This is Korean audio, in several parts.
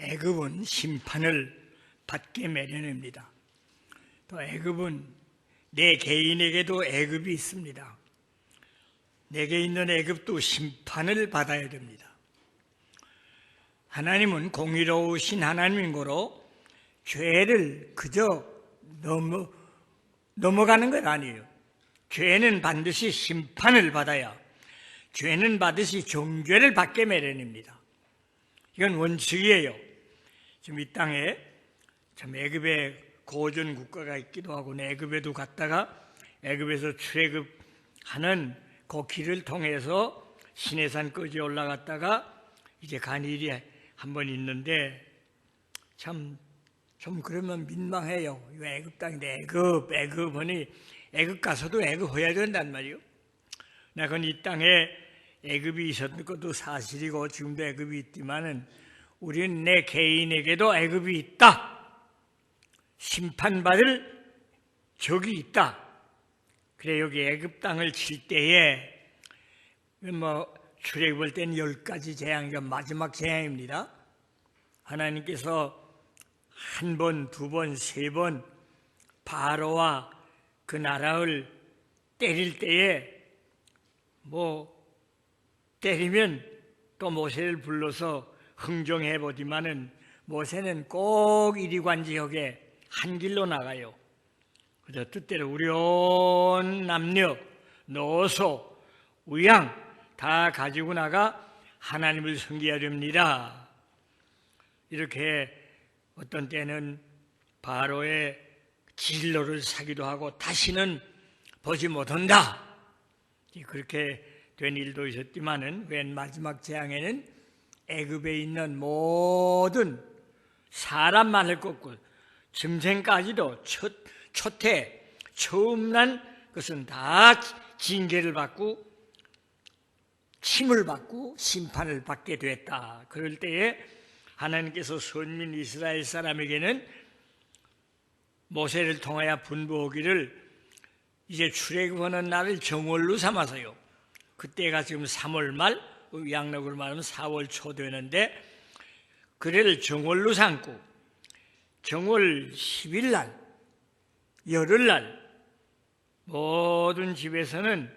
애굽은 심판을 받게 마련입니다. 또 애굽은 내 개인에게도 애굽이 있습니다. 내게 있는 애굽도 심판을 받아야 됩니다. 하나님은 공의로우신 하나님인 거로 죄를 그저 넘어가는 것 아니에요. 죄는 반드시 심판을 받아야, 죄는 반드시 정죄를 받게 마련입니다. 이건 원칙이에요. 지금 이 땅에 참 애굽에 고전 국가가 있기도 하고 애굽에도 갔다가 애굽에서 출애굽하는 그 길을 통해서 시내산까지 올라갔다가 이제 간 일이 한 번 있는데 참 좀 그러면 민망해요. 이거 애굽 땅인데 애굽하니 애굽 가서도 애굽 해야 된단 말이에요. 내가 이 땅에 애굽이 있었던 것도 사실이고 지금도 애굽이 있지만은 우리는 내 개인에게도 애굽이 있다. 심판받을 적이 있다. 그래 여기 애굽 땅을 칠 때에 출애굽할 때는 10가지 재앙이 마지막 재앙입니다. 하나님께서 한 번, 두 번, 세 번 바로와 그 나라를 때릴 때에 때리면 또 모세를 불러서 흥정해 보지만은 모세는 꼭 이리관 지역에 한 길로 나가요. 그래서 뜻대로 우리온 남녀, 노소, 우양 다 가지고 나가 하나님을 섬겨야 됩니다. 이렇게 어떤 때는 바로의 진로를 사기도 하고 다시는 보지 못한다. 그렇게 된 일도 있었지만은 맨 마지막 재앙에는 애굽에 있는 모든 사람만을 꺾고 짐승까지도 초태 처음 난 것은 다 징계를 받고 침을 받고 심판을 받게 됐다. 그럴 때에 하나님께서 선민 이스라엘 사람에게는 모세를 통하여 분부하기를 이제 출애굽하는 날을 정월로 삼아서요. 그때가 지금 3월 말, 양력으로 말하면 4월 초 되는데 그래를 정월로 삼고 정월 10일 날, 열흘 날 모든 집에서는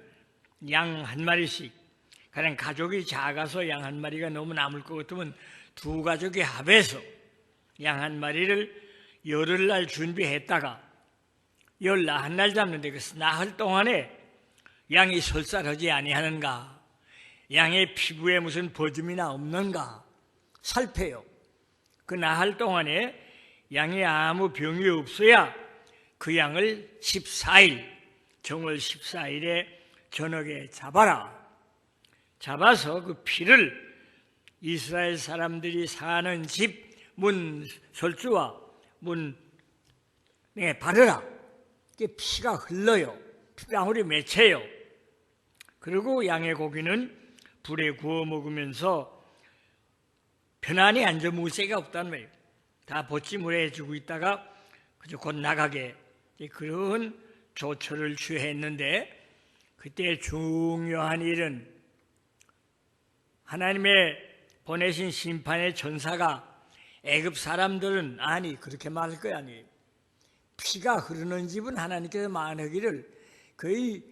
양 한 마리씩, 그냥 가족이 작아서 양 한 마리가 너무 남을 것 같으면 두 가족이 합해서 양 한 마리를 열흘 날 준비했다가 11날 잡는데 그 나흘 동안에 양이 설살하지 아니하는가, 양의 피부에 무슨 버짐이나 없는가 살펴요. 그 나흘 동안에 양이 아무 병이 없어야 그 양을 14일, 정월 14일에 저녁에 잡아서 그 피를 이스라엘 사람들이 사는 집 문 설주와 문에 바르라. 피가 흘러요. 피방울이 맺혀요. 그리고 양의 고기는 불에 구워 먹으면서 편안히 앉아 먹을 새가 없다는 말이에요. 다 보찌물에 해주고 있다가 그저 곧 나가게, 그런 조처를 취했는데 그때 중요한 일은 하나님의 보내신 심판의 전사가 애굽 사람들은 아니 그렇게 말할 거 아니에요. 피가 흐르는 집은 하나님께서 말하기를 거의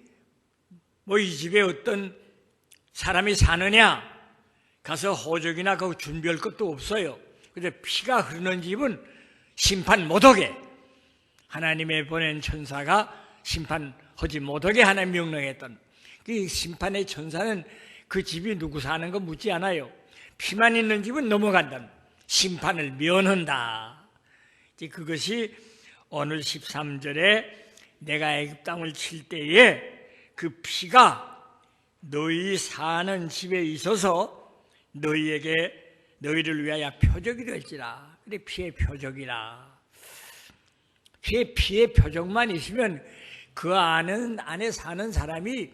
이 집에 어떤 사람이 사느냐 가서 호적이나 그 준비할 것도 없어요. 그런데 피가 흐르는 집은 심판 못하게 하나님의 보낸 천사가 심판하지 못하게 하나님 명령했던 그 심판의 천사는 그 집이 누구 사는 거 묻지 않아요. 피만 있는 집은 넘어간다. 심판을 면한다. 그것이 오늘 13절에 내가 애굽 땅을 칠 때에 그 피가 너희 사는 집에 있어서 너희를 위하여 표적이 될지라. 그래 피의 표적이라. 피의 표적만 있으면 그 안에 사는 사람이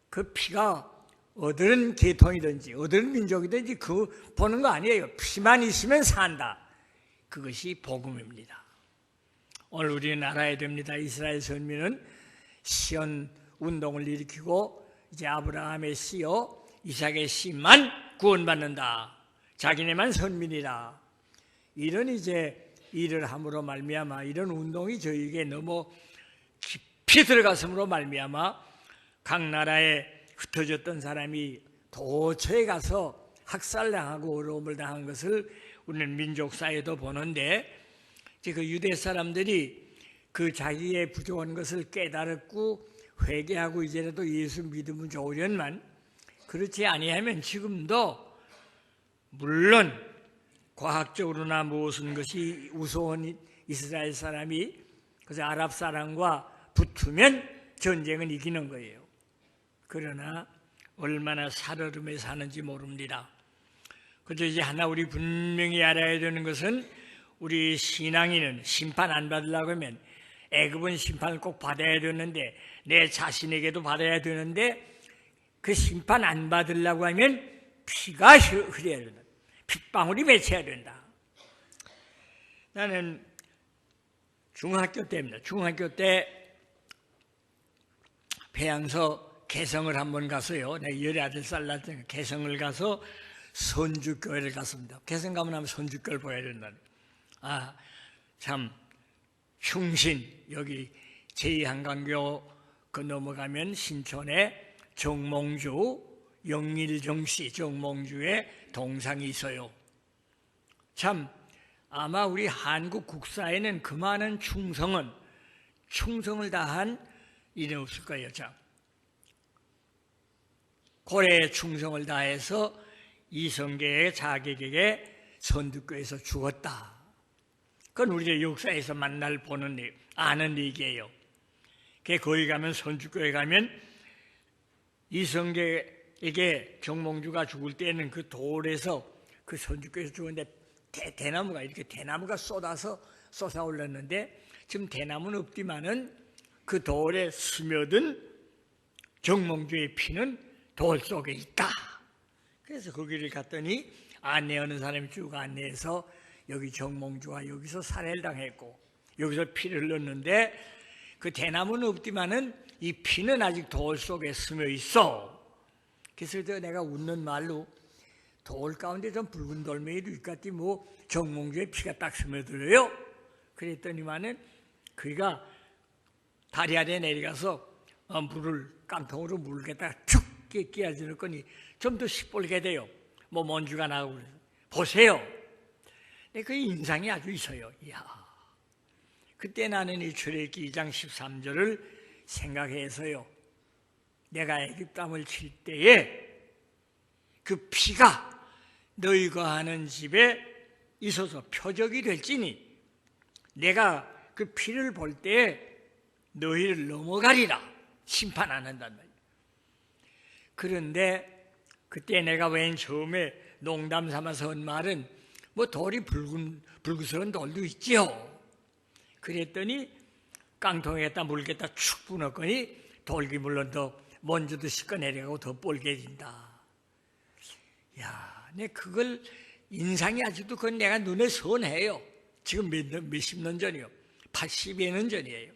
그 피가 어떤 계통이든지 어떤 민족이든지 그 보는 거 아니에요. 피만 있으면 산다. 그것이 복음입니다. 오늘 우리는 알아야 됩니다. 이스라엘 선민은 시온 운동을 일으키고 이제 아브라함의 씨요 이삭의 씨만 구원받는다. 자기네만 선민이라. 이런 이제 일을 함으로 말미암아 이런 운동이 저에게 너무 깊이 들어갔음으로 말미암아 각 나라에 흩어졌던 사람이 도처에 가서 학살당하고 어려움을 당한 것을 우리는 민족사에도 보는데, 그 유대 사람들이 그 자기의 부족한 것을 깨달았고 회개하고 이제라도 예수 믿으면 좋으련만, 그렇지 아니하면 지금도 물론 과학적으로나 무슨 것이 우스운 이스라엘 사람이 그래서 아랍 사람과 붙으면 전쟁은 이기는 거예요. 그러나 얼마나 살얼음에 사는지 모릅니다. 그래서 이제 하나 우리 분명히 알아야 되는 것은, 우리 신앙인은 심판 안 받으려고 하면 애굽은 심판을 꼭 받아야 되는데, 내 자신에게도 받아야 되는데, 그 심판 안 받으려고 하면 피가 흘려야 된다. 핏방울이 맺혀야 된다. 나는 중학교 때입니다. 중학교 때 배양서 개성을 한번 가서요. 내가 18살 날 때 개성을 가서 선주교회를 갔습니다. 개성 가면 하면 선주교회를 보여야 된다는. 참 흉신, 여기 제2한강교 그 넘어가면 신촌에 정몽주, 영일정씨 정몽주의 동상이 있어요. 참 아마 우리 한국 국사에는 그 많은 충성을 다한 일은 없을 거예요. 참 고래에 충성을 다해서 이성계의 자객에게 선두교에서 죽었다. 그건 우리의 역사에서 만날 보는 아는 얘기예요. 거기 가면 선주교에 가면 이성계에게 정몽주가 죽을 때는 그 돌에서 그 선주교에서 죽었는데 대나무가 이렇게 대나무가 쏟아올랐는데 지금 대나무는 없지만은 그 돌에 스며든 정몽주의 피는 돌 속에 있다. 그래서 거기를 갔더니 안내하는 사람이 쭉 안내해서 여기 정몽주가 여기서 살해를 당했고 여기서 피를 흘렸는데 그 대나무는 없지만은 이 피는 아직 돌 속에 스며 있어. 그래서 내가 웃는 말로 돌 가운데 좀 붉은 돌멩이도 있겠지 뭐 정몽주의 피가 딱 스며들어요. 그랬더니만은 그가 다리 아래 내려가서 물을 깡통으로 물을 갖다가 툭 끼어져 넣더니 좀 더 시뻘게 돼요. 뭐 먼지가 나고 그래서 보세요. 근데 그 인상이 아주 있어요. 이야. 그때 나는 이 출애굽기 2장 13절을 생각해서요. 내가 애굽 땅을 칠 때에 그 피가 너희 거하는 집에 있어서 표적이 될지니 내가 그 피를 볼 때에 너희를 넘어가리라. 심판 안 한단 말이에요. 그런데 그때 내가 웬 처음에 농담 삼아서 한 말은 뭐 돌이 붉으스러운 돌도 있지요. 그랬더니 깡통에다 물겠다 축 부었더니 돌기 물론 더 먼지도 씻고 내려가고 더 뻘개진다. 야, 내 그걸 인상이 아직도 그건 내가 눈에 선해요. 지금 몇십 년 전이요. 80여 년 전이에요.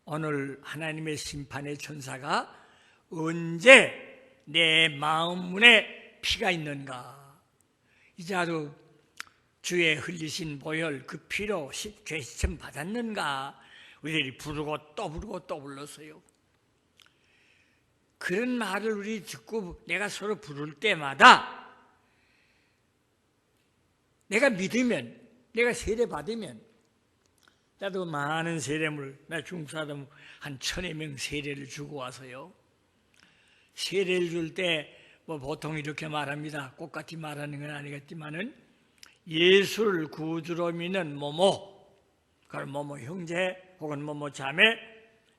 오늘 하나님의 심판의 천사가 언제 내 마음 문에 피가 있는가? 이제 아주 주의 흘리신 보혈 그 피로 죄시점 받았는가? 우리들이 부르고 또 부르고 또 불렀어요. 그런 말을 우리 듣고 내가 서로 부를 때마다 내가 믿으면, 내가 세례 받으면, 나도 많은 세례물, 나 중사도 한 1000여 명 세례를 주고 와서요. 세례를 줄 때 뭐 보통 이렇게 말합니다. 똑같이 말하는 건 아니겠지만은 예수를 구주로 믿는 뭐뭐, 그걸 뭐뭐 형제 혹은 뭐뭐 자매,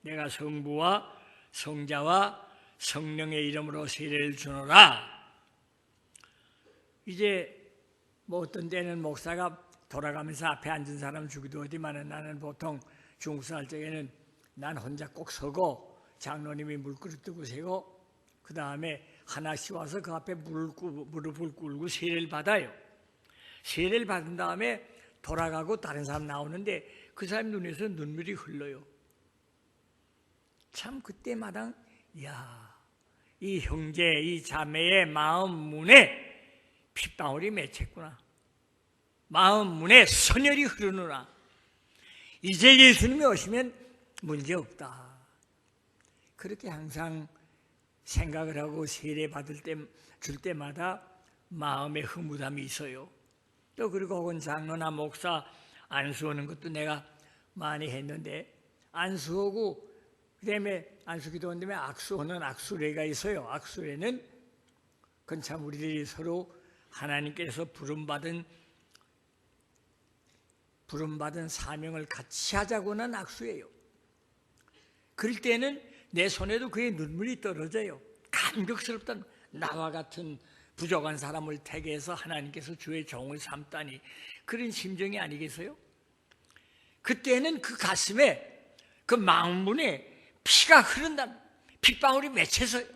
내가 성부와 성자와 성령의 이름으로 세례를 주노라. 이제 뭐 어떤 때는 목사가 돌아가면서 앞에 앉은 사람 주기도 하지만 나는 보통 중국사 할 적에는 난 혼자 꼭 서고 장로님이 물그릇 뜨고 세고 그 다음에 하나씩 와서 그 앞에 무릎을 꿇고 세례를 받아요. 세례를 받은 다음에 돌아가고 다른 사람 나오는데 그 사람 눈에서 눈물이 흘러요. 참 그때마다 이야, 이 형제, 이 자매의 마음 문에 핏방울이 맺혔구나. 마음 문에 선혈이 흐르노라. 이제 예수님이 오시면 문제없다. 그렇게 항상 생각을 하고 세례 줄 때마다 마음에 흐뭇함이 있어요. 또 그리고 혹은 장로나 목사 안수하는 것도 내가 많이 했는데, 안수하고 그다음에 안수기도 한 다음에 악수하는 악수례가 있어요. 악수례는 그건 참 우리들이 서로 하나님께서 부름받은 사명을 같이 하자고는 악수예요. 그럴 때는 내 손에도 그의 눈물이 떨어져요. 감격스럽다. 나와 같은 부족한 사람을 택해서 하나님께서 주의 종을 삼다니, 그런 심정이 아니겠어요? 그때는 그 가슴에, 그 마음문에 피가 흐른다. 핏방울이 맺혀서요.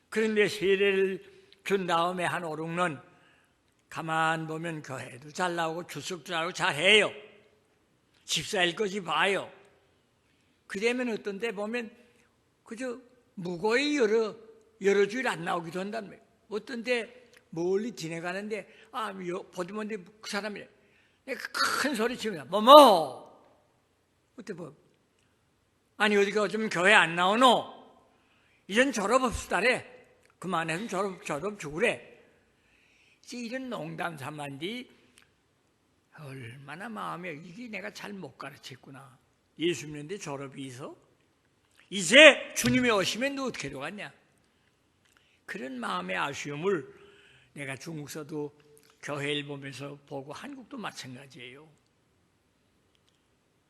그런데 세례를 준 다음에 한 5, 6년 가만 보면 교회도 잘 나오고 출석도 잘하고 잘해요. 집사일까지 봐요. 그러면 어떤 데 보면 그저 무거이 여러 주일 안 나오기도 한다는 거예요. 어떤 데 멀리 지나가는데 보면 그 사람이 큰 소리 치면 어때 뭐 아니 어디가 어쩌면 교회 안 나오노? 이젠 졸업합시다래. 그만해서 졸업 주구래. 이제 이런 농담 삼한디 얼마나 마음에 이게 내가 잘 못 가르쳤구나. 예수 믿는데 졸업이 있어? 이제 주님이 오시면 너 어떻게 되겠냐? 그런 마음의 아쉬움을 내가 중국서도 교회를 보면서 보고 한국도 마찬가지예요.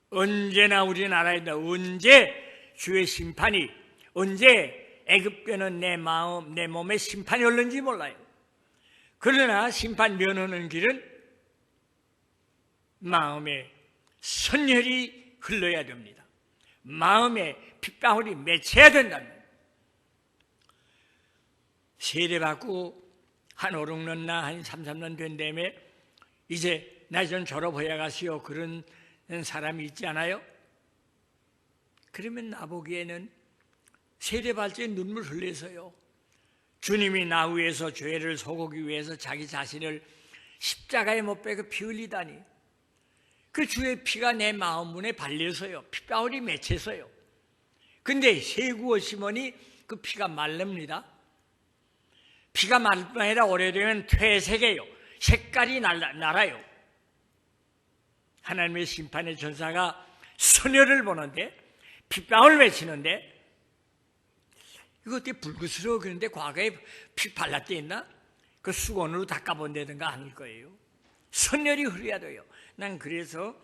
언제나 우리나라에 언제 주의 심판이, 언제 애굽되는 내 마음, 내 몸에 심판이 올는지 몰라요. 그러나 심판 면하는 길은 마음에 선혈이 흘러야 됩니다. 마음에 핏방울이 맺혀야 된다는 거예요. 세례받고 한 5, 6년 한 3, 4년 된 다음에 이제 나 좀 졸업해야 가시오, 그런 사람이 있지 않아요? 그러면 나보기에는 세례받을 때 눈물 흘려서요, 주님이 나 위해서 죄를 속하기 위해서 자기 자신을 십자가에 못 박아 피 흘리다니, 그 주의 피가 내 마음 문에 발려서요, 핏방울이 맺혀서요. 근데 세구어시머니 그 피가 마릅니다. 피가 마를 뿐 아니라 오래되면 퇴색해요. 색깔이 날아요. 하나님의 심판의 전사가 선혈을 보는데, 핏방울 맺히는데, 이거 어떻게 불그스러워. 그런데 과거에 피 발랐대 있나? 그 수건으로 닦아본다든가 아닐 거예요. 선혈이 흐려야 돼요. 난 그래서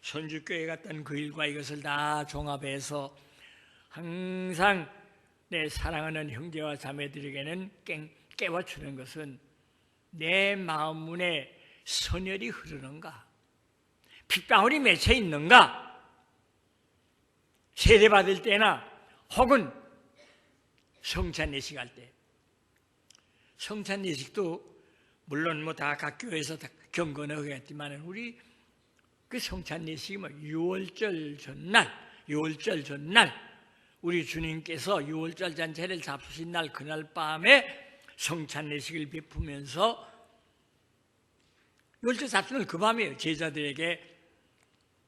선주교회 갔던 그 일과 이것을 다 종합해서 항상 내 사랑하는 형제와 자매들에게는 깨워주는 것은, 내 마음 문에 선혈이 흐르는가? 핏방울이 맺혀 있는가? 세례받을 때나 혹은 성찬 예식할 때, 성찬 예식도 물론 뭐 다 각 교회에서 다 경건을 하겠지만, 우리 그 성찬 예식이 뭐 6월절 전날 우리 주님께서 6월절 잔치를 잡수신 날, 그날 밤에 성찬 예식을 베푸면서, 6월절 잡수는 그 밤이에요. 제자들에게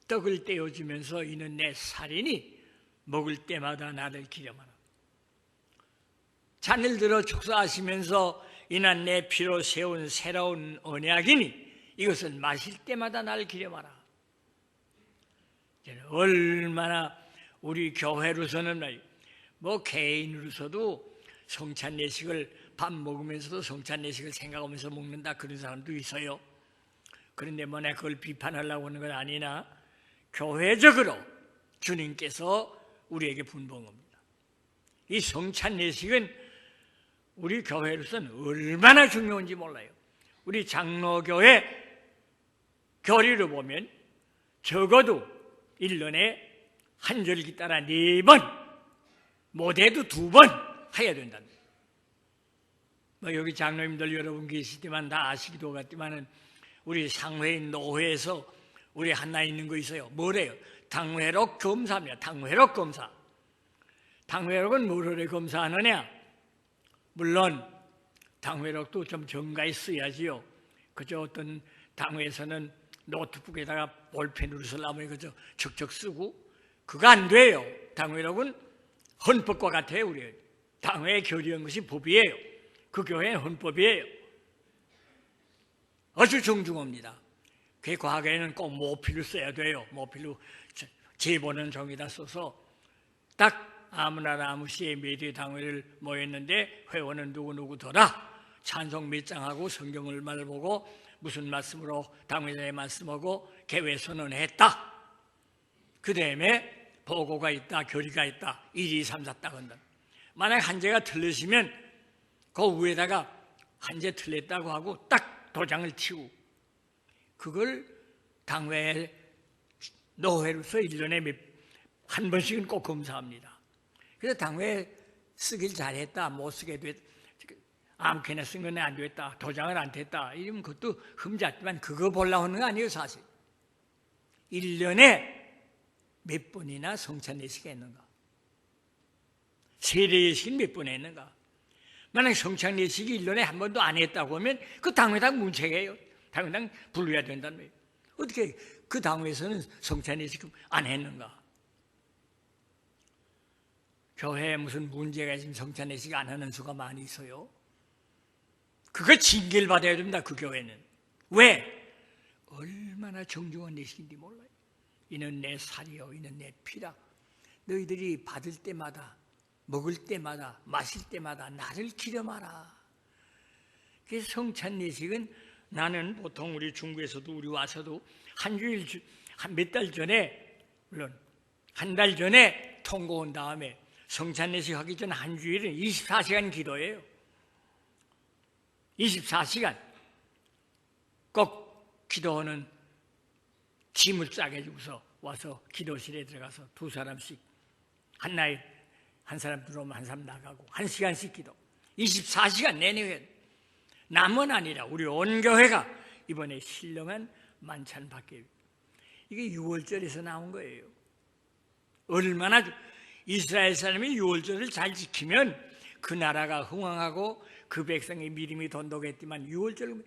떡을 떼어주면서 이는 내 살이니 먹을 때마다 나를 기념하라. 잔을 들어 축사하시면서 이는 내 피로 세운 새로운 언약이니 이것을 마실 때마다 나를 기념하라. 얼마나 우리 교회로서는 뭐 개인으로서도 성찬 예식을 밥 먹으면서도 성찬 예식을 생각하면서 먹는다, 그런 사람도 있어요. 그런데 뭐 내가 그걸 비판하려고 하는 건 아니나 교회적으로 주님께서 우리에게 분봉 겁니다. 이 성찬 예식은 우리 교회로서는 얼마나 중요한지 몰라요. 우리 장로교회 교리로 보면 적어도 1년에 한 절기 따라 4번, 못해도 2번 해야 된다는 거예요. 뭐 여기 장로님들 여러분 계시지만 다 아시기도 하겠지만은 우리 상회인 노회에서 우리 하나 있는 거 있어요. 뭐래요? 당회록 검사입니다. 당회록 검사. 당회록은 뭐를 검사하느냐? 물론 당회록도 좀 정가에 써야지요. 그저 어떤 당회에서는 노트북에다가 볼펜으로 쓰려면 그저 척척 쓰고 그거 안 돼요. 당회라고는 헌법과 같아요. 우리 당회에 결의한 것이 법이에요. 그 교회의 헌법이에요. 아주 정중합니다. 그 과거에는 꼭 모필로 써야 돼요. 모필로 제보는 종이다 써서 딱 아무나 아무 시에 매대 당회를 모였는데 회원은 누구누구더라. 찬송 몇 장하고 성경 얼마를 보고 무슨 말씀으로 당회자의 말씀하고 개회 선언했다. 그 다음에 보고가 있다, 결의가 있다, 1, 2, 3, 4 딱 한다. 만약 한 제가 틀리시면 그 위에다가 한 제 틀렸다고 하고 딱 도장을 치고 그걸 당회 노회로서 1년에 한 번씩은 꼭 검사합니다. 그래서 당회 쓰길 잘했다, 못 쓰게 됐다, 아무렇게나 쓴 건 안 됐다, 도장을 안 댔다 이러면 그것도 흠잡지만 그거 보려고 하는 거 아니에요. 사실 1년에 몇 번이나 성찬예식이 했는가, 세례예식은 몇 번 했는가. 만약 성찬예식이 1년에 한 번도 안 했다고 하면 그 당회당 문책이에요. 당회당 불러야 된다는 거예요. 어떻게 그 당회에서는 성찬예식 안 했는가. 교회에 무슨 문제가 있으면 성찬예식 안 하는 수가 많이 있어요. 그거 징계를 받아야 됩니다. 그 교회는. 왜? 얼마나 정중한 예식인지 몰라요. 이는 내 살이요, 이는 내 피라. 너희들이 받을 때마다, 먹을 때마다, 마실 때마다 나를 기념하라. 그래서 성찬예식은 나는 보통 우리 중국에서도 우리 와서도 한 주일, 몇 달 전에, 물론 한 달 전에 통고 온 다음에 성찬예식 하기 전 한 주일은 24시간 기도예요. 24시간 꼭 기도하는 짐을 싸게 주고서 와서 기도실에 들어가서 두 사람씩 한 사람 들어오면 한 사람 나가고 1시간씩 기도 24시간 내내. 남은 아니라 우리 온 교회가 이번에 신령한 만찬 받게. 이게 6월절에서 나온 거예요. 얼마나 이스라엘 사람이 6월절을 잘 지키면 그 나라가 흥왕하고 그 백성의 믿음이 돈독했지만 6월절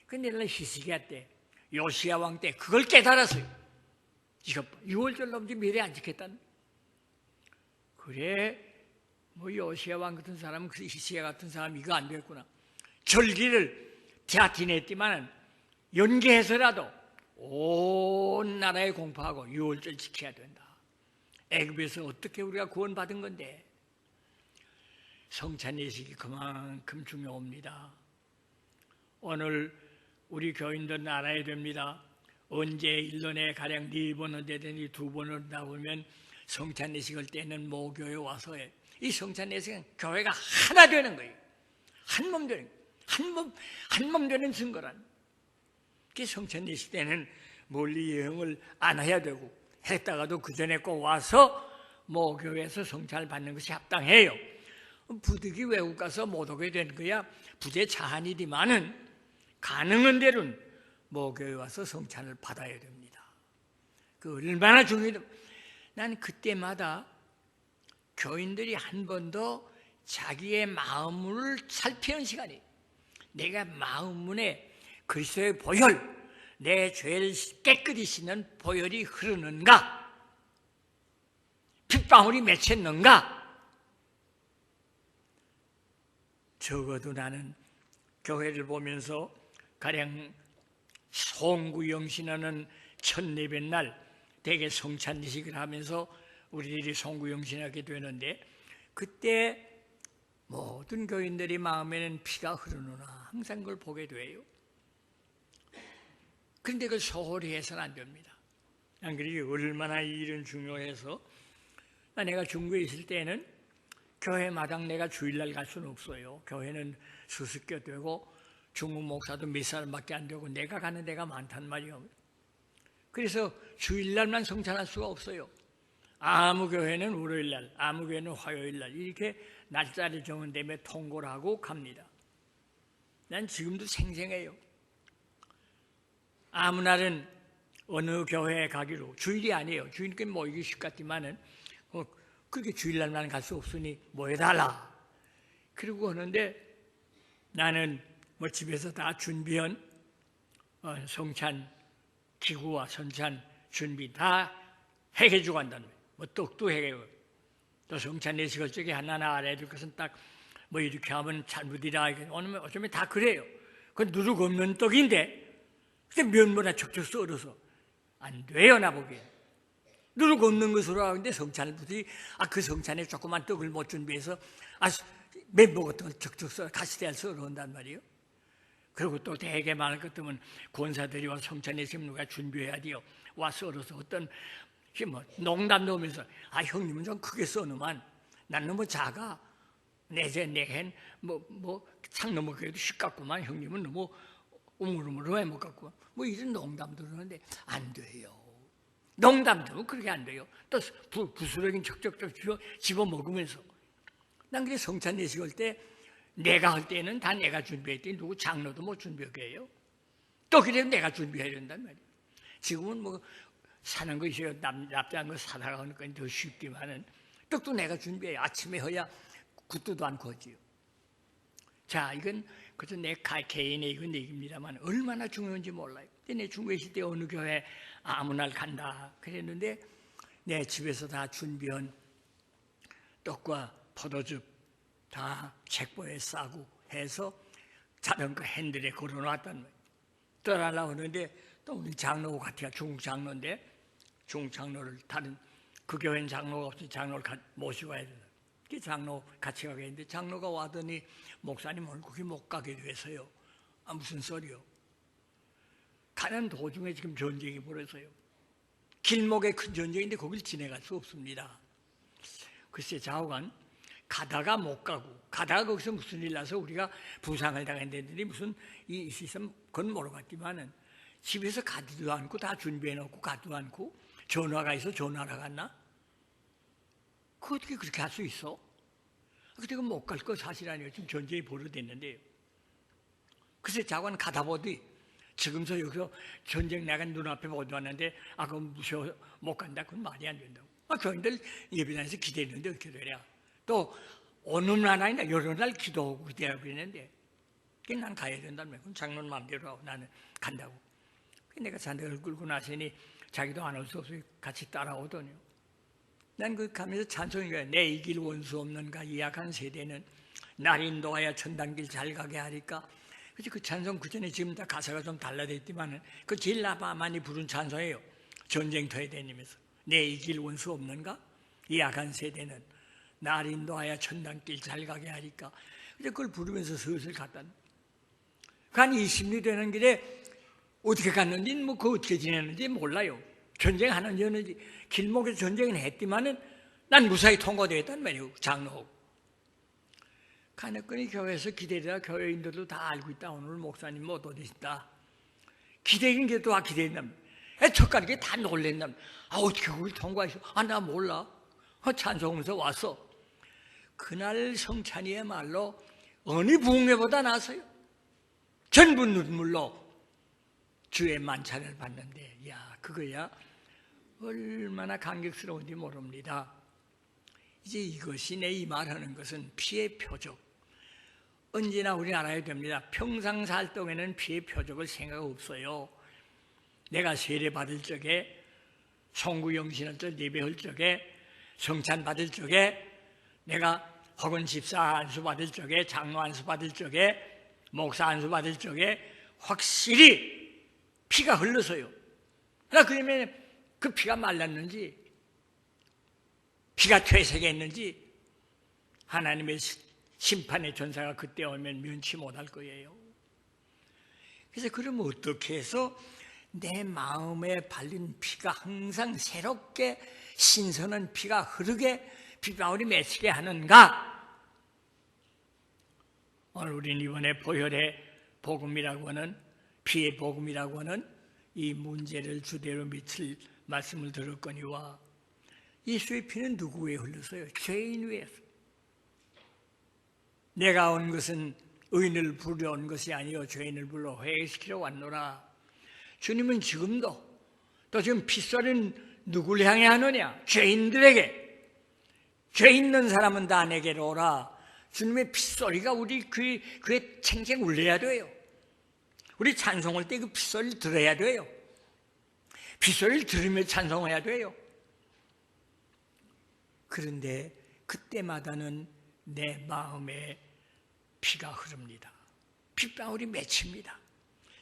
근데 히스기야 때 요시야 왕 때 그걸 깨달았어요. 이거 6월절 넘지 미래 안 지켰다는. 그래 뭐 요시야 왕 같은 사람은 그 히스기야 같은 사람 이거 안 됐구나. 절기를 대하티냈지만 연계해서라도 온 나라에 공포하고 6월절 지켜야 된다. 애굽에서 어떻게 우리가 구원받은 건데. 성찬예식이 그만큼 중요합니다. 오늘 우리 교인들은 알아야 됩니다. 언제 1년에 가량 4번은 되더니 2번을 나오면 성찬예식을 때는 모교에 와서 해. 이 성찬예식은 교회가 하나 되는 거예요. 한 몸 되는 거예요. 한 몸 되는 증거란. 그 성찬예식 때는 멀리 여행을 안 해야 되고 했다가도 그 전에 꼭 와서 모교에서 성찬을 받는 것이 합당해요. 부득이 외국 가서 못 오게 된 거야 부재차한이지만은 가능한 대로는 모교에 와서 성찬을 받아야 됩니다. 그 얼마나 중요해요. 난 그때마다 교인들이 한 번 더 자기의 마음을 살피는 시간이, 내가 마음문에 그리스도의 보혈, 내 죄를 깨끗이 씻는 보혈이 흐르는가, 핏방울이 맺혔는가. 적어도 나는 교회를 보면서 가령 송구영신하는 첫 예배날 대개 성찬예식을 하면서 우리들이 송구영신하게 되는데 그때 모든 교인들이 마음에는 피가 흐르느나 항상 그걸 보게 돼요. 그런데 그걸 소홀히 해서는 안 됩니다. 안 그러게 얼마나 이 일은 중요해서 내가 중국에 있을 때는 교회마당 내가 주일날 갈 수는 없어요. 교회는 수십 개 되고 중국 목사도 몇 사람밖에 안 되고 내가 가는 데가 많단 말이에요. 그래서 주일날만 성찬할 수가 없어요. 아무 교회는 월요일날, 아무 교회는 화요일날 이렇게 날짜를 정한 다음에 통고를 하고 갑니다. 난 지금도 생생해요. 아무 날은 어느 교회에 가기로, 주일이 아니에요. 주일께 모이기 쉽겠지만은 그렇게 주일날만 갈 수 없으니 모여달라. 그러고 하는데 나는 뭐 집에서 다 준비한 성찬 기구와 성찬 준비 다 해주고 한다는 거예요. 뭐 떡도 해요. 또 성찬 예식을 적에 하나하나 알아줄 것은 딱 뭐 이렇게 하면 잘못이라 어쩌면 다 그래요. 그건 누룩 없는 떡인데 근데 면보다 척척 썰어서 안 돼요. 나보기에 누룩 없는 것으로 하는데 성찬을 부디 그 성찬에 조그만 떡을 못 준비해서 멤버 같은 걸 척척 썰어 가시대를 썰어 온단 말이에요. 그리고 또 되게 많을 것 같으면 권사들이와 성찬 예식 누가 준비해야 돼요. 와 썰어서 어떤 뭐 농담도 오면서 형님은 좀 크게 써놓으면 난 너무 작아. 내겐 창 너무 그래도 쉽겠구만. 형님은 너무 우물우물해 못 갖고 뭐 이런 농담도 그러는데 안 돼요. 농담도 그렇게 안 돼요. 또 부스러긴 척척척 집어 먹으면서 난 그래 성찬 예식 할 때 내가 할 때는 다 내가 준비했더니 누구 장로도 못 준비하게 해요. 또 그래 내가 준비해야 된단 말이에요. 지금은 뭐 사는 거 있어요. 납작한 거 사다가 하는 건 더 쉽지만은 떡도 내가 준비해요. 아침에 해야 굿도도 않고 하지요. 자, 이건 그저 내 개인의 이건 얘기입니다만 얼마나 중요한지 몰라요. 근데 내 중국에 있을 때 어느 교회 아무 날 간다 그랬는데 내 집에서 다 준비한 떡과 포도즙 다 책보에 싸고 해서 자전거 핸들에 걸어놨단 말이에요. 떠나려고 하는데 또 우리 장로가 같아요. 중국 장로인데 중국 장로를 다른 그 교회는 장로가 없이 장로를 모시고 와야 된다. 그 장로 같이 가게 했는데 장로가 와더니 목사님 오늘 거기 못 가게 돼서요. 무슨 소리요? 가는 도중에 지금 전쟁이 벌어서요. 길목에 큰 전쟁인데 거길 지나갈 수 없습니다. 글쎄 좌우간 가다가 못 가고 가다가 거기서 무슨 일 나서 우리가 부상을 당했는데 무슨 이 있으면 그건 모르겠지만은 집에서 가지도 않고 다 준비해놓고 가지도 않고 전화가 있어 전화하러 갔나? 그 어떻게 그렇게 할 수 있어? 근데 그건 못 갈 거 사실 아니에요. 지금 전쟁이 벌어졌는데요. 글쎄 자관 가다 보더니 지금서 여기서 전쟁 내가 눈앞에 못 왔는데 그건 무서워 못 간다. 그건 말이 안 된다고. 교인들 예배당에서 기대했는데 어떻게 되냐? 또 어느 날 아니라 여러 날 기도하고 기대하고 있는데 난 가야 된다는 거야. 그럼 장로는 마음대로 하고 나는 간다고. 내가 잔대를 끌고 나서니 자기도 안 올 수 없어서 같이 따라오더니요. 난 그 가면서 찬송인 거야. 내 이길 원수 없는가 이 약한 세대는 날 인도하여 천당길 잘 가게 하리까. 그치 그 찬송 그 전에 지금 다 가사가 좀 달라졌지만은 그 제일 많이 부른 찬송이에요. 전쟁터에 다니면서 내 이길 원수 없는가 이 약한 세대는 날 인도하여 천당길 잘 가게 하리까. 그래서 그걸 부르면서 슬슬 갔다. 한 20리 되는 길에 어떻게 갔는지 그 어떻게 지냈는지 몰라요. 전쟁하는지 하는지 길목에서 전쟁은 했지만은 난 무사히 통과되었단 말이에요. 장로하고 가는거니 교회에서 기다리다 교회인들도 다 알고 있다. 오늘 목사님 못 오신다. 기다리는 게 또 기다린다며. 첫가리게 다 놀랬다며. 어떻게 그걸 통과했어? 나 몰라. 찬송하면서 왔어. 그날 성찬이야말로 어느 부흥회보다 나았어요. 전부 눈물로 주의 만찬을 받는데 그거야 얼마나 감격스러운지 모릅니다. 이제 이것이 내 이 말하는 것은 피의 표적. 언제나 우리 알아야 됩니다. 평상 살 동에는 피의 표적을 생각 없어요. 내가 세례 받을 적에 송구영신할 적 예배할 적에 성찬 받을 적에 내가 혹은 집사 안수 받을 적에 장로 안수 받을 적에 목사 안수 받을 적에 확실히 피가 흘러서요. 그러면 그 피가 말랐는지 피가 퇴색했는지 하나님의 심판의 전사가 그때 오면 면치 못할 거예요. 그래서 그러면 어떻게 해서 내 마음에 발린 피가 항상 새롭게 신선한 피가 흐르게 빗방울이 맺히게 하는가? 오늘 우리는 이번에 보혈의 복음이라고 하는 피의 복음이라고 하는 이 문제를 주대로 미칠 말씀을 들었거니와 예수의 피는 누구 위에 흘렀어요? 죄인 위에서. 내가 온 것은 의인을 부르러 온 것이 아니요 죄인을 불러 회개시키러 왔노라. 주님은 지금도 또 지금 피소리는 누구를 향해 하느냐? 죄인들에게. 죄 있는 사람은 다 내게로 오라. 주님의 피소리가 우리 귀에 챙챙 울려야 돼요. 우리 찬송할 때 그 빗소리를 들어야 돼요. 빗소리를 들으며 찬송해야 돼요. 그런데 그때마다는 내 마음에 피가 흐릅니다. 핏방울이 맺힙니다.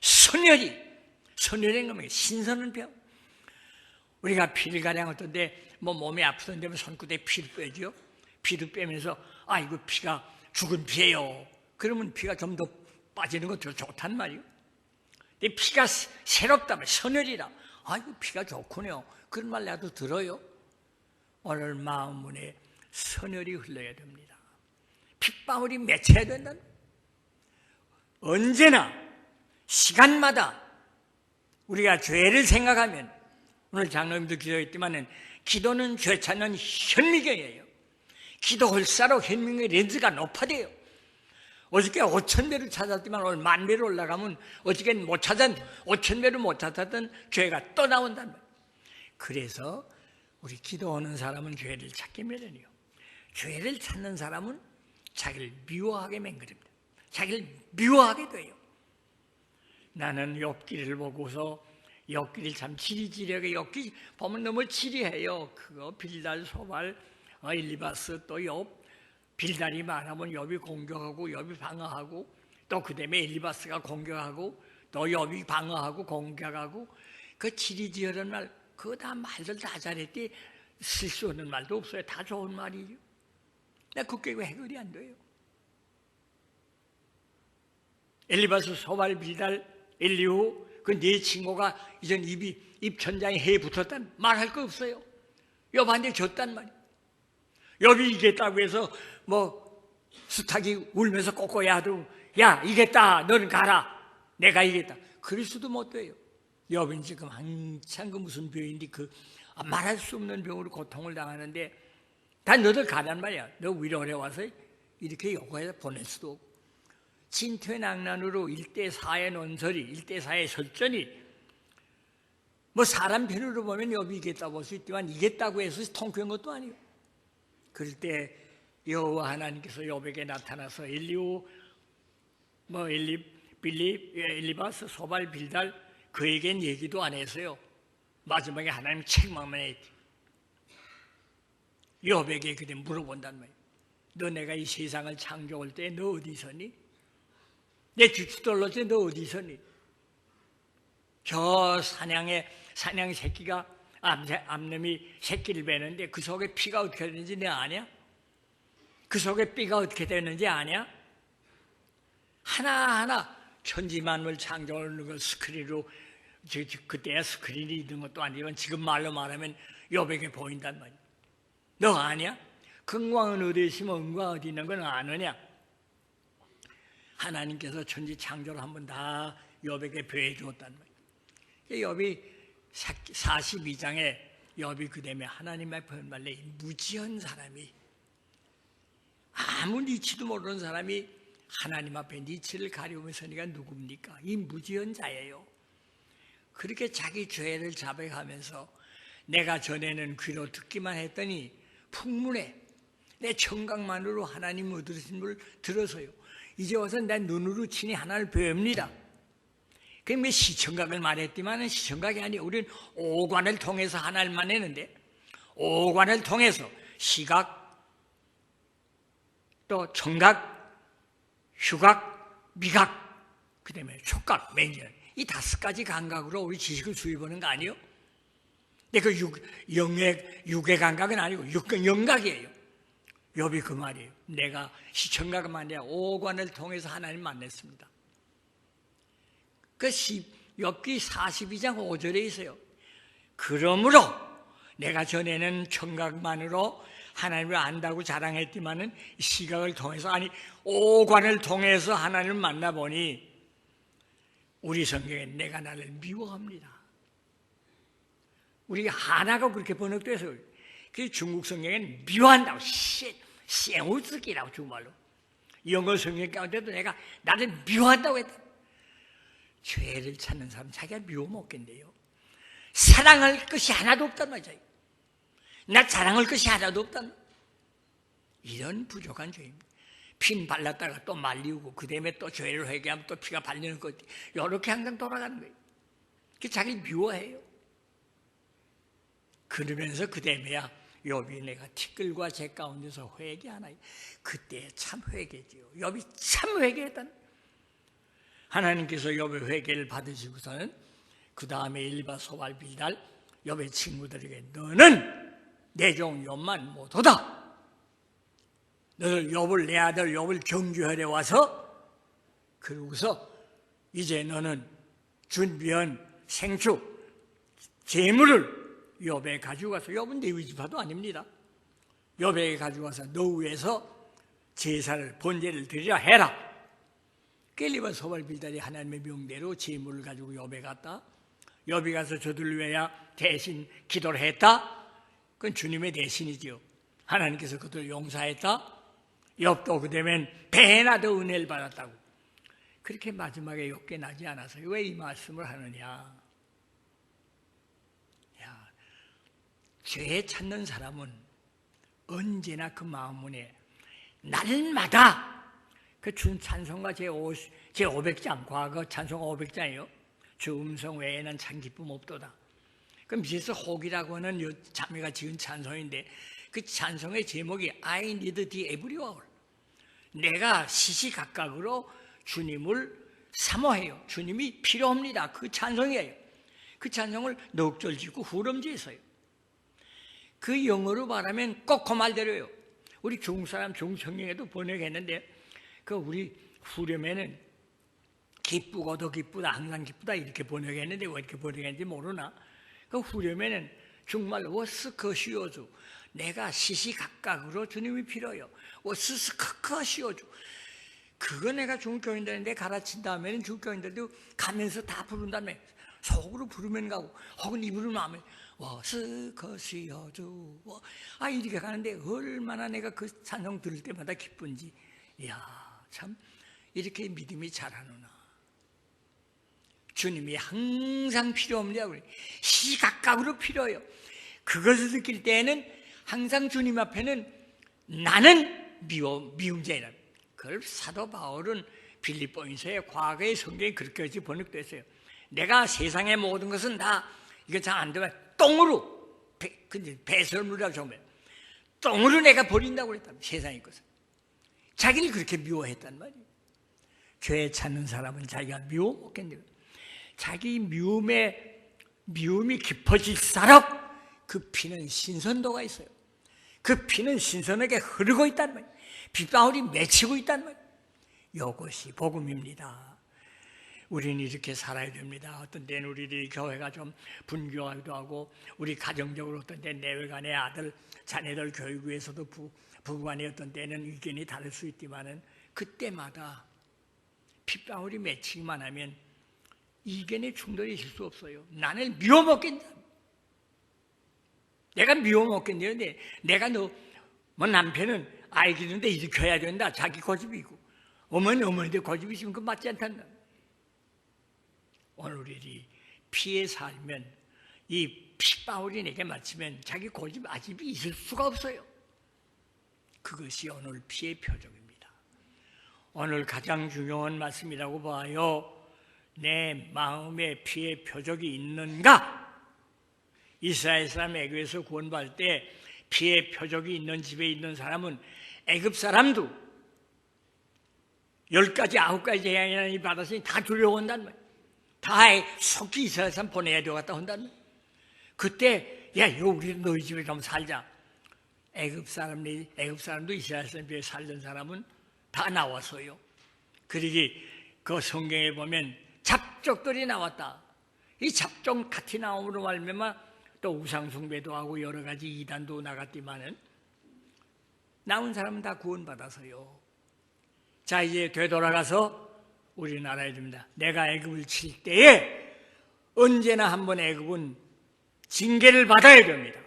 선혈인 겁니다. 신선한 병. 우리가 피를 가량 어떤데 몸이 아프던데 손끝에 피를 빼죠. 피를 빼면서 이거 피가 죽은 피예요. 그러면 피가 좀 더 빠지는 것도 좋단 말이에요. 근데 피가 새롭다면 선혈이라. 이거 피가 좋군요. 그런 말 나도 들어요. 오늘 마음 문에 선혈이 흘러야 됩니다. 핏방울이 맺혀야 된다는. 언제나 시간마다 우리가 죄를 생각하면, 오늘 장로님도 기도했지만 기도는 죄 찾는 현미경이에요. 기도할수록 현미경의 렌즈가 높아져요. 어저께 5,000배를 찾았지만 오늘 10,000배로 올라가면 어저께는 못 찾은 5,000배를 못 찾았던 죄가 또 나온단 말이에요. 그래서 우리 기도하는 사람은 죄를 찾기 마련이요. 죄를 찾는 사람은 자기를 미워하게 맹글입니다. 자기를 미워하게 돼요. 나는 욥기를 보고서 욥기를 참 지리지리하게, 욥기 보면 너무 지리해요. 그거 빌달, 소발, 일리바스, 또 욥, 빌달이 말하면 욥이 공격하고 욥이 방어하고, 또 그 다음에 일리바스가 공격하고, 또 욥이 방어하고 공격하고, 그 지리지리한 말, 그거 다 말들 다 잘했지 실수 없는 말도 없어요. 다 좋은 말이죠. 근데 그게 왜 해결이 안 돼요? 엘리바스, 소발, 빌달, 엘리후, 그 네 친구가 이전 입 천장에 해에 붙었단 말할 거 없어요. 욥한테 졌단 말이에요. 욥이 이겼다고 해서 수탉이 울면서 꼬꼬야 하도 야 이겼다 너는 가라 내가 이겼다 그럴 수도 못 돼요. 욥은 지금 한참 그 무슨 병인데 말할 수 없는 병으로 고통을 당하는데 다 너들 가란 말이야. 너 위로하래 와서 이렇게 요구해서 보낼 수도 없고, 진퇴낭난으로 1대4의 논설이 1대4의 설전이 사람 편으로 보면 욥이 이겼다고 볼 수 있지만 이겼다고 해서 통쾌한 것도 아니에요. 그럴 때 여호와 하나님께서 욥에게 나타나서 엘리후, 엘리바스, 소발, 빌달 그에겐 얘기도 안 했어요. 마지막에 하나님 책망만 했지. 욥에게 그때 물어본단 말이에요. 너 내가 이 세상을 창조할 때 너 어디 있었니? 내 주춧돌로 때 너 어디 있었니? 저 사냥 새끼가 암놈이 새끼를 베는데 그 속에 피가 어떻게 되는지 너 아냐? 그 속에 삐가 어떻게 되는지 아냐? 하나하나 천지만물 창조하는 걸 스크린으로, 그때야 스크린이 있는 것도 아니지만 지금 말로 말하면 욥에게 보인단 말이야. 너 아냐? 금광은 어디 있으면 은광 어디 있는 건 아느냐? 하나님께서 천지 창조를 한번 다 욥에게 보여주었단 말이야. 욥이 42장에 욥이 그 다음에 하나님의 말래 무지한 사람이, 아무 니치도 모르는 사람이 하나님 앞에 니치를 가리우면서 니가 누굽니까? 이 무지한 자예요. 그렇게 자기 죄를 자백하면서 내가 전에는 귀로 듣기만 했더니 풍문에 내 청각만으로 하나님 얻으신 걸 들어서요. 이제 와서 내 눈으로 친히 하나님을 배웁니다. 그러면 시청각을 말했지만 시청각이 아니에요. 우리는 오관을 통해서 하나님만 했는데, 오관을 통해서 시각, 또 청각, 嗅각, 미각, 그 다음에 촉각, 맹렬, 이 5가지 감각으로 우리 지식을 수입하는 거 아니에요? 근데 그 육의 감각은 아니고 영각이에요. 욥이 그 말이에요. 내가 시청각은 아니라 오관을 통해서 하나님 만났습니다. 그 욥기 42장 5절에 있어요. 그러므로 내가 전에는 청각만으로 하나님을 안다고 자랑했지만은 시각을 통해서, 아니 오관을 통해서 하나님을 만나보니 우리 성경에 내가 나를 미워합니다. 우리 하나가 그렇게 번역돼서 그 중국 성경에는 미워한다고 쌩우즈기라고 정말로 영어 성경 가운데도 내가 나를 미워한다고 했다. 죄를 찾는 사람 자기가 미워 먹겠네요. 사랑할 것이 하나도 없단 말이죠. 나 자랑할 것이 하나도 없단, 이런 부족한 죄입니다. 피 발랐다가 또 말리우고 그 다음에 또 죄를 회개하면 또 피가 발리는 것, 이렇게 항상 돌아가는 거예요. 그 자기를 미워해요. 그러면서 그 다음에야 욥이 내가 티끌과 재 가운데서 회개하나, 그때 참 회개지요. 욥이 참 회개했다는. 하나님께서 욥의 회개를 받으시고서는 그 다음에 일바 소발 빌달 욥의 친구들에게 너는 내 종 욥만 못하다. 너를 욥을, 내 아들 욥을 경주하러 와서, 그러고서 이제 너는 준비한 생축 제물을 욥에 가져가서, 욥은 레위 지파도 아닙니다. 욥에게 가져가서 너 위해서 제사를, 번제를 드리라 해라. 깰리바 소발 빌달이 하나님의 명대로 제물을 가지고 욥에 갔다. 욥이 가서 저들 위하여 대신 기도를 했다. 그건 주님의 대신이지요. 하나님께서 그들을 용서했다. 욥도 그다음엔 배나 더 은혜를 받았다고. 그렇게 마지막에 욕게 나지 않아서 왜 이 말씀을 하느냐. 죄 찾는 사람은 언제나 그 마음문에 날마다 그 준 찬송가 제500장, 과거 찬송가 500장이요. 주 음성 외에는 참 기쁨 없도다. 그럼 미세스 혹이라고 하는 자매가 지은 찬송인데, 그 찬송의 제목이 I need thee every hour. 내가 시시각각으로 주님을 사모해요. 주님이 필요합니다. 그 찬송이에요. 그 찬송을 넉 절 짓고 후렴지에서요. 그 영어로 말하면 꼭 그 말대로요. 우리 중국 사람 중성경에도 번역했는데, 그 우리 후렴에는 기쁘고 더 기쁘다, 항상 기쁘다 이렇게 번역했는데 왜 이렇게 번역했는지 모르나? 그 후렴에는 정말 워스커시오주, 내가 시시각각으로 주님이 필요해요. 워스커시오주. 그거 내가 중국교인들인데 가르친 다음에는 중국교인들도 가면서 다 부른다며. 속으로 부르면 가고 혹은 입으로 나면 워스커시오주. 이렇게 가는데 얼마나 내가 그 찬송 들을 때마다 기쁜지. 이야, 참 이렇게 믿음이 자라누나. 주님이 항상 필요합니다. 시각각으로 필요해요. 그것을 느낄 때에는 항상 주님 앞에는 나는 미움자이라. 그걸 사도 바울은 빌립보인서의 과거의 성경이 그렇게 번역됐어요. 내가 세상의 모든 것은 다 이거 잘 안 되면 똥으로 배설물이라고 정말 똥으로 내가 버린다고 그랬다. 세상의 것은 자기를 그렇게 미워했단 말이에요. 죄 찾는 사람은 자기가 미워 먹겠네요. 자기 미움이 깊어질수록 그 피는 신선도가 있어요. 그 피는 신선하게 흐르고 있단 말이에요. 빗방울이 맺히고 있단 말이에요. 이것이 복음입니다. 우리는 이렇게 살아야 됩니다. 어떤 때는 우리들이 교회가 좀 분교하기도 하고, 우리 가정적으로 어떤 때는 내외간의 아들, 자녀들 교육 위해서도 부부간에 어떤 때는 의견이 다를 수 있지만은 그때마다 핏방울이 맺히기만 하면 이견의 충돌이 있을 수 없어요. 나를 미워먹겠다. 내가 미워먹겠는데 내가 남편은 아이 기르는데 이렇게 해야 된다. 자기 고집이 있고 어머니한테 고집이 있으면 그거 맞지 않단다. 오늘 우리 피에 살면 이 핏방울이 내게 맞추면 자기 고집 아집이 있을 수가 없어요. 그것이 오늘 피의 표적입니다. 오늘 가장 중요한 말씀이라고 봐요. 내 마음에 피의 표적이 있는가? 이스라엘 사람 애굽에서 구원받을 때 피의 표적이 있는 집에 있는 사람은 애굽 사람도 10가지 9가지 재앙이 받았으니 다 두려워한단 말이에요. 다 속히 이스라엘 사람 보내야 되겠다 한단 말이에요. 그때 이거 우리 너희 집에 좀 살자. 애굽 사람도 이스라엘 사람에 살던 사람은 다 나왔어요. 그러기 그 성경에 보면 잡족들이 나왔다. 이 잡족 같이 나옴으로 말미암아 또 우상숭배도 하고 여러 가지 이단도 나갔지만은 나온 사람은 다 구원받아서요. 자, 이제 되돌아가서 우리나라에 줍니다. 내가 애굽을 칠 때에 언제나 한번 애굽은 징계를 받아야 됩니다.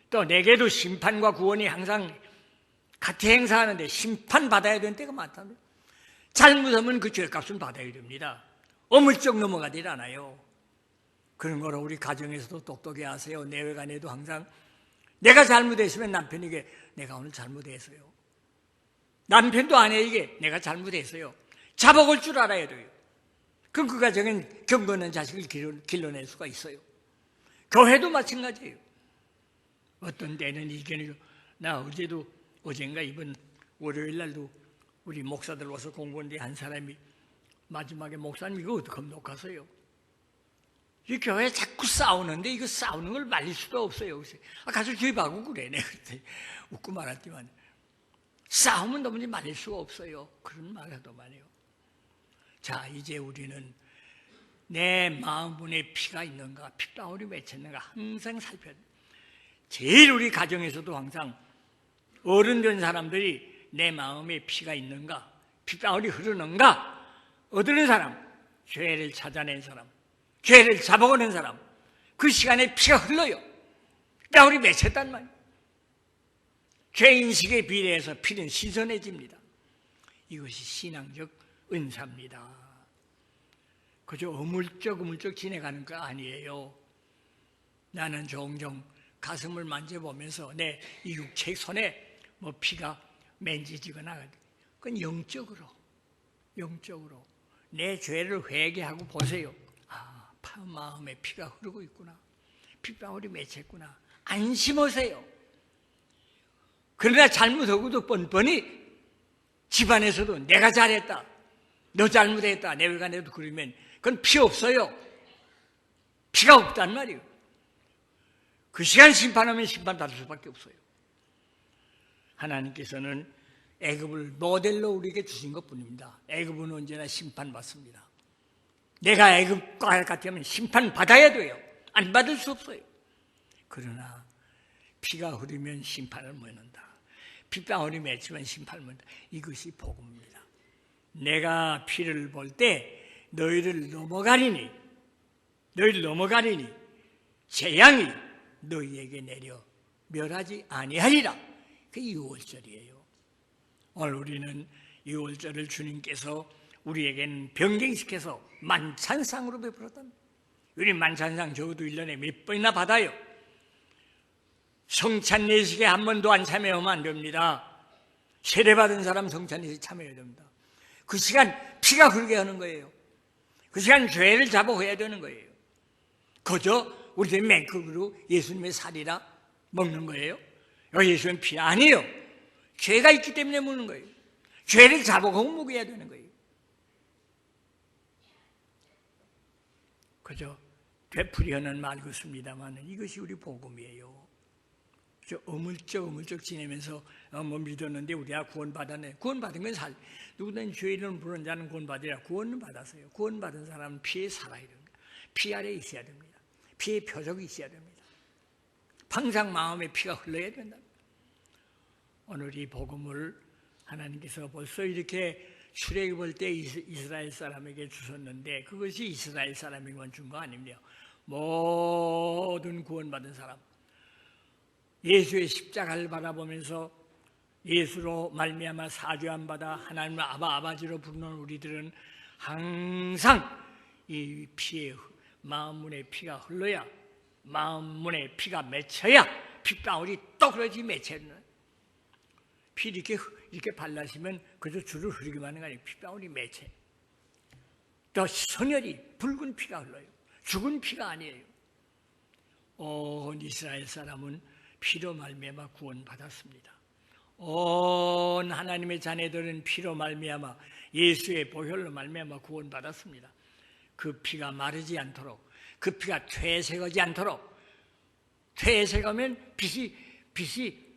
또 내게도 심판과 구원이 항상 같이 행사하는데 심판받아야 되는 때가 많다는 거예요. 잘못하면 그 죄값은 받아야 됩니다. 어물쩍 넘어가질 않아요. 그런 거로 우리 가정에서도 똑똑히 하세요. 내외간에도 항상 내가 잘못했으면 남편에게 내가 오늘 잘못했어요. 남편도 아내에게 내가 잘못했어요. 잡아올 줄 알아야 돼요. 그럼 그 가정엔 경건한 자식을 길러낼 수가 있어요. 교회도 마찬가지예요. 어떤 때는 이견이죠. 나 어젠가 이번 월요일 날도 우리 목사들 와서 공부하는데 한 사람이 마지막에 목사님 이거 어떡하면 녹았어요? 이 교회 자꾸 싸우는데 이거 싸우는 걸 말릴 수도 없어요. 가서 주입하고 그래. 내가 그때 웃고 말았지만 싸우면 도무지 말릴 수가 없어요. 그런 말 하더만요. 자, 이제 우리는 내 마음분에 피가 있는가, 핏방울이 맺혔는가 항상 살펴야 돼요. 제일 우리 가정에서도 항상 어른 된 사람들이 내 마음에 피가 있는가, 핏방울이 흐르는가, 어떤 사람, 죄를 찾아낸 사람, 죄를 잡아오는 사람, 그 시간에 피가 흘러요. 핏방울이 맺혔단 말이에요. 죄인식에 비례해서 피는 신선해집니다. 이것이 신앙적 은사입니다. 그저 어물쩍 지내가는 거 아니에요. 나는 종종 가슴을 만져보면서 내 이 육체 손에 뭐 피가 만지지거나 그건 영적으로 내 죄를 회개하고 보세요. 아, 마음에 피가 흐르고 있구나. 핏방울이 맺혔구나. 안심하세요. 그러나 잘못하고도 뻔뻔히 집안에서도 내가 잘했다, 너 잘못했다, 내가 내도 그러면 그건 피 없어요. 피가 없단 말이에요. 그 시간 심판하면 심판받을 수밖에 없어요. 하나님께서는 애굽을 모델로 우리에게 주신 것뿐입니다. 애굽은 언제나 심판받습니다. 내가 애굽과 같으면 심판받아야 돼요. 안 받을 수 없어요. 그러나 피가 흐르면 심판을 먹는다. 핏방울이 맺히면 심판을 먹는다. 이것이 복음입니다. 내가 피를 볼 때 너희를 넘어가리니 재앙이 너희에게 내려 멸하지 아니하리라. 그게 6월절이에요. 오늘 우리는 6월절을 주님께서 우리에게는 변경시켜서 만찬상으로 베풀었다. 우리 만찬상 적어도 1년에 몇 번이나 받아요. 성찬예식에 한 번도 안 참여하면 안 됩니다. 세례받은 사람 성찬예식 참여해야 됩니다. 그 시간 피가 흐르게 하는 거예요. 그 시간 죄를 잡아해야 되는 거예요. 그저 우리들의 맹국으로 예수님의 살이라 먹는 거예요? 예수님의 피 아니에요. 죄가 있기 때문에 먹는 거예요. 죄를 잡아가고 먹어야 되는 거예요. 그저 되풀이하는 말 같습니다만 이것이 우리 복음이에요. 어물쩍 지내면서 뭐 믿었는데 우리가 구원받았네. 구원받은 건 누구든 죄 이름 부른 자는 구원받으라. 구원은 받았어요. 구원받은 사람은 피에 살아야 됩니다. 피 아래에 있어야 됩니다. 피의 표적이 있어야 됩니다. 항상 마음에 피가 흘러야 된다. 오늘 이 복음을 하나님께서 벌써 이렇게 출애굽할 때 이스라엘 사람에게 주셨는데 그것이 이스라엘 사람에게만 준 거 아닙니다. 모든 구원받은 사람, 예수의 십자가를 바라보면서 예수로 말미암아 사죄함 받아 하나님을 아버지로 부르는 우리들은 항상 이 피에 마음문에 피가 흘러야, 마음문에 피가 맺혀야 핏방울이 또 그러지 맺혀있는. 피 이렇게 발라시면 그저 줄을 흐르기만 하는 거 아니에요. 핏방울이 맺혀. 또 선혈이 붉은 피가 흘러요. 죽은 피가 아니에요. 온 이스라엘 사람은 피로 말미암아 구원받았습니다. 온 하나님의 자녀들은 피로 말미암아 예수의 보혈로 말미암아 구원받았습니다. 그 피가 마르지 않도록, 그 피가 퇴색하지 않도록, 퇴색하면 빛이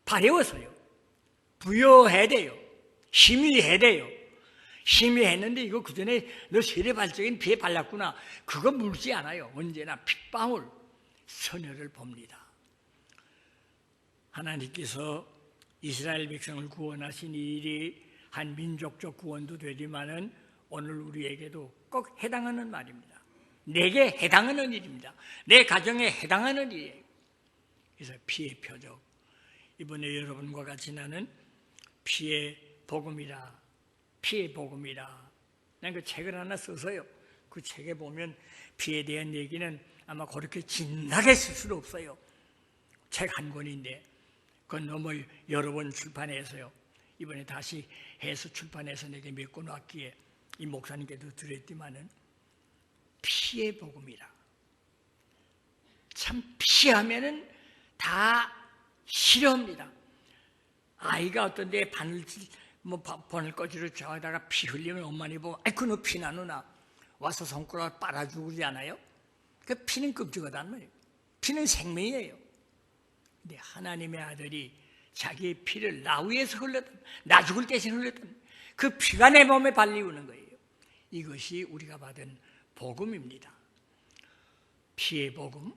발해워서요. 부여해야 돼요. 힘이 해야 돼요. 힘이 했는데 이거 그전에 너 세례발적인 피에 발랐구나. 그거 물지 않아요. 언제나 핏방울, 선혈을 봅니다. 하나님께서 이스라엘 백성을 구원하신 이 일이 한 민족적 구원도 되지만은 오늘 우리에게도 꼭 해당하는 말입니다. 내게 해당하는 일입니다. 내 가정에 해당하는 일이에요. 그래서 피의 표적. 이번에 여러분과 같이 나는 피의 복음이라, 피의 복음이라. 난 그 책을 하나 써서요. 그 책에 보면 피에 대한 얘기는 아마 그렇게 진하게 쓸 수는 없어요. 책 한 권인데 그건 뭐 여러 번 출판해서요. 이번에 다시 해서 출판해서 내게 몇 권 왔기에 이 목사님께도 드렸지만은 피의 복음이라. 참 피하면은 다 싫어합니다. 아이가 어떤 데 바늘꽂이로 저어다가 피 흘리면 엄마니 보고 아이고 너 피나 누나 와서 손가락 빨아주고 그러지 않아요? 그 피는 끔찍하단 말이에요. 피는 생명이에요. 근데 하나님의 아들이 자기의 피를 나 위해서 흘렸던, 나 죽을 대신 흘렸던 그 피가 내 몸에 발리우는 거예요. 이것이 우리가 받은 복음입니다. 피의 복음.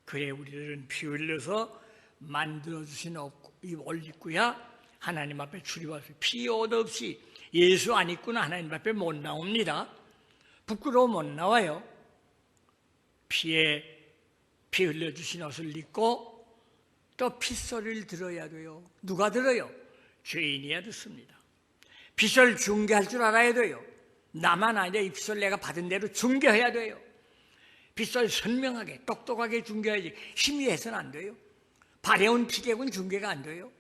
그래 우리들은 피 흘려서 만들어주신 옷 입고야 하나님 앞에 출입할 수 있어요. 피 옷 없이 예수 안 입고는 하나님 앞에 못 나옵니다. 부끄러워 못 나와요. 피 흘려주신 옷을 입고 또 핏소리를 들어야 돼요. 누가 들어요? 죄인이야 듣습니다. 핏소리를 중개할 줄 알아야 돼요. 나만 아니라 이 핏소리 내가 받은 대로 중개해야 돼요. 핏소리 선명하게 똑똑하게 중개해야지 힘이 해서는 안 돼요. 발해온 피객은 중개가 안 돼요.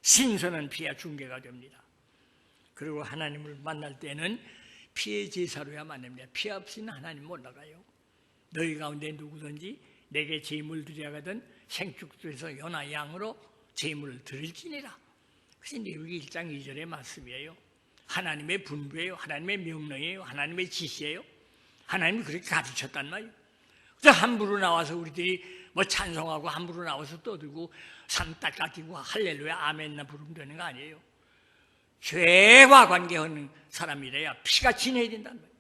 신선한 피야 중개가 됩니다. 그리고 하나님을 만날 때는 피의 제사로야 만납니다. 피 없이는 하나님 못 나가요. 너희 가운데 누구든지 내게 제물 드려가든 생축제에서 연하 양으로 제물을 드릴지니라. 그것이 레위기 1장 2절의 말씀이에요. 하나님의 분부예요. 하나님의 명령이에요. 하나님의 지시예요. 하나님이 그렇게 가르쳤단 말이에요. 그래서 함부로 나와서 우리들이 뭐 찬송하고 함부로 나와서 떠들고 산딱 깎이고 할렐루야 아멘나 부르면 되는 거 아니에요. 죄와 관계하는 사람이래야 피가 진해야 된단 말이에요.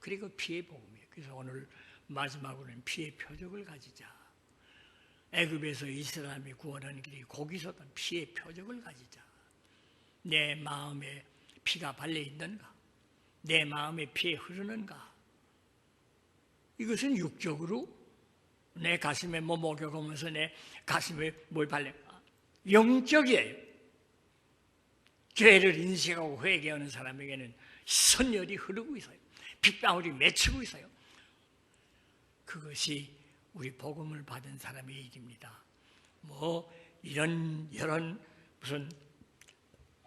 그리고 피의 복음이에요. 그래서 오늘 마지막으로는 피의 표적을 가지자. 애굽에서 이스라엘이 구원하는 길이 거기서도 피의 표적을 가지자. 내 마음에 피가 발려 있는가? 내 마음에 피 흐르는가? 이것은 육적으로 내 가슴에 뭐 목욕하면서 내 가슴에 뭘 발려? 영적이에요. 죄를 인식하고 회개하는 사람에게는 선열이 흐르고 있어요. 빗방울이 맺히고 있어요. 그것이 우리 복음을 받은 사람의 일입니다. 뭐 이런 무슨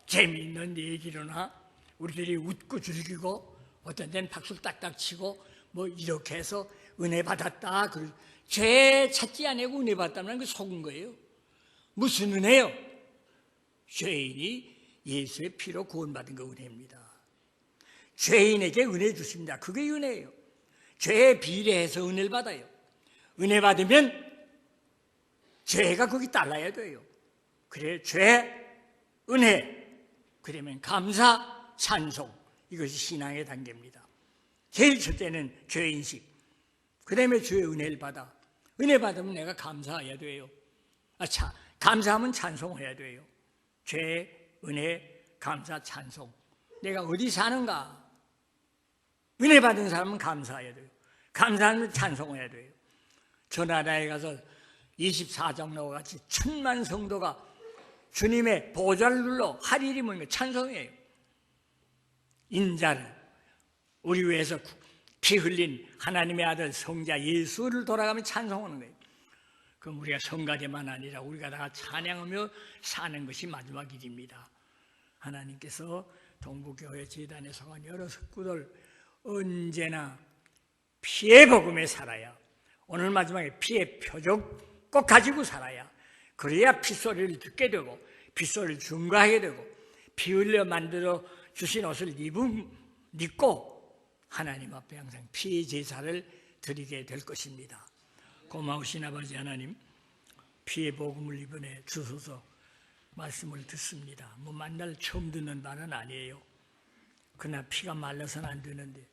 재미있는 얘기로나 우리들이 웃고 즐기고 어떤 데는 박수를 딱딱 치고 뭐 이렇게 해서 은혜 받았다. 죄 찾지 않고 은혜 받았다는 게 속은 거예요. 무슨 은혜요? 죄인이 예수의 피로 구원받은 거 은혜입니다. 죄인에게 은혜 주십니다. 그게 은혜예요. 죄에 비례해서 은혜를 받아요. 은혜 받으면 죄가 거기 따라야 돼요. 그래 죄, 은혜, 그러면 감사, 찬송, 이것이 신앙의 단계입니다. 제일 첫째는 죄인식. 그 다음에 주의 은혜를 받아. 은혜 받으면 내가 감사해야 돼요. 감사하면 찬송해야 돼요. 죄, 은혜, 감사, 찬송. 내가 어디 사는가? 은혜 받은 사람은 감사해야 돼요. 감사하면 찬송해야 돼요. 저 나라에 가서 24장로와 같이 1000만 성도가 주님의 보좌를 눌러 할일이 뭐냐 찬송해요. 인자를 우리 위해서 피 흘린 하나님의 아들 성자 예수를 돌아가며 찬송하는 거예요. 그럼 우리가 성가대만 아니라 우리가 다 찬양하며 사는 것이 마지막 일입니다. 하나님께서 동부교회 재단에 속한 여러 식구들 언제나 피의 복음에 살아야, 오늘 마지막에 피의 표적 꼭 가지고 살아야, 그래야 핏소리를 듣게 되고 핏소리를 증거하게 되고 피 흘려 만들어 주신 옷을 입고 하나님 앞에 항상 피의 제사를 드리게 될 것입니다. 고마우신 아버지 하나님, 피의 복음을 이번에 주소서 말씀을 듣습니다. 뭐 만날 처음 듣는 말은 아니에요. 그러나 피가 말라서는 안 되는데,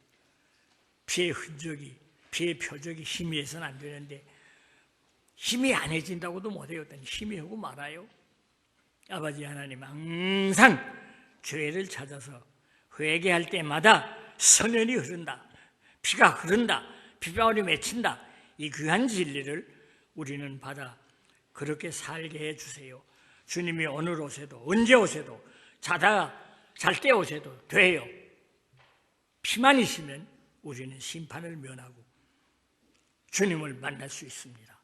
피의 흔적이, 피의 표적이 희미해서는 안 되는데, 힘이 안 해진다고도 못해요. 힘이 하고 말아요. 아버지 하나님, 항상 죄를 찾아서 회개할 때마다 선연이 흐른다, 피가 흐른다, 빗방울이 맺힌다, 이 귀한 진리를 우리는 받아 그렇게 살게 해주세요. 주님이 오늘 오셔도 언제 오셔도 자다가 잘 때 오셔도 돼요. 피만 있으면 우리는 심판을 면하고 주님을 만날 수 있습니다.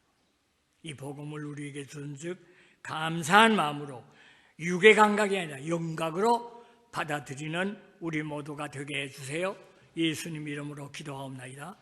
이 복음을 우리에게 준즉 감사한 마음으로 육의 감각이 아니라 영각으로 받아들이는 우리 모두가 되게 해주세요. 예수님 이름으로 기도하옵나이다.